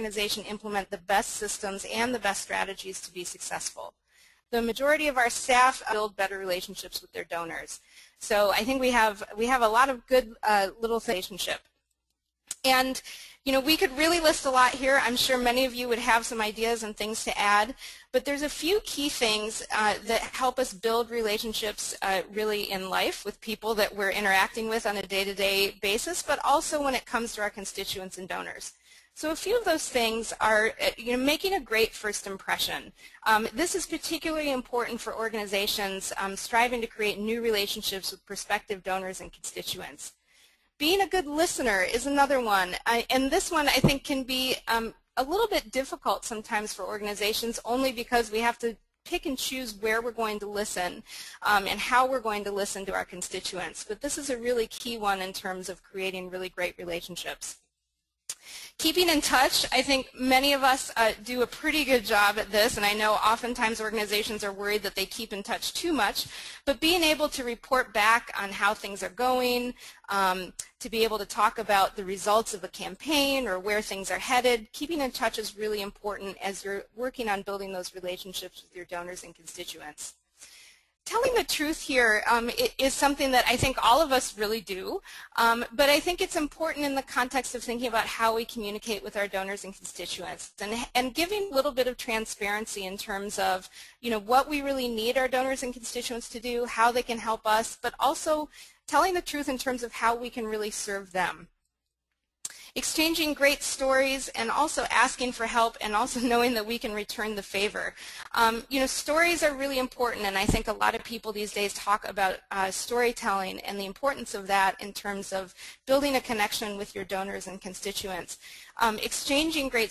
organization implement the best systems and the best strategies to be successful. The majority of our staff build better relationships with their donors. So I think we have a lot of good little relationship. And you know, we could really list a lot here. I'm sure many of you would have some ideas and things to add, but there's a few key things that help us build relationships really in life with people that we're interacting with on a day-to-day basis, but also when it comes to our constituents and donors. So a few of those things are, you know, making a great first impression. This is particularly important for organizations striving to create new relationships with prospective donors and constituents. Being a good listener is another one, and this one I think can be a little bit difficult sometimes for organizations, only because we have to pick and choose where we're going to listen and how we're going to listen to our constituents. But this is a really key one in terms of creating really great relationships. Keeping in touch, I think many of us do a pretty good job at this, and I know oftentimes organizations are worried that they keep in touch too much, but being able to report back on how things are going, to be able to talk about the results of a campaign or where things are headed, keeping in touch is really important as you're working on building those relationships with your donors and constituents. Telling the truth here is something that I think all of us really do, but I think it's important in the context of thinking about how we communicate with our donors and constituents, and giving a little bit of transparency in terms of, you know, what we really need our donors and constituents to do, how they can help us, but also telling the truth in terms of how we can really serve them. Exchanging great stories and also asking for help and also knowing that we can return the favor. You know, stories are really important, and I think a lot of people these days talk about storytelling and the importance of that in terms of building a connection with your donors and constituents. Exchanging great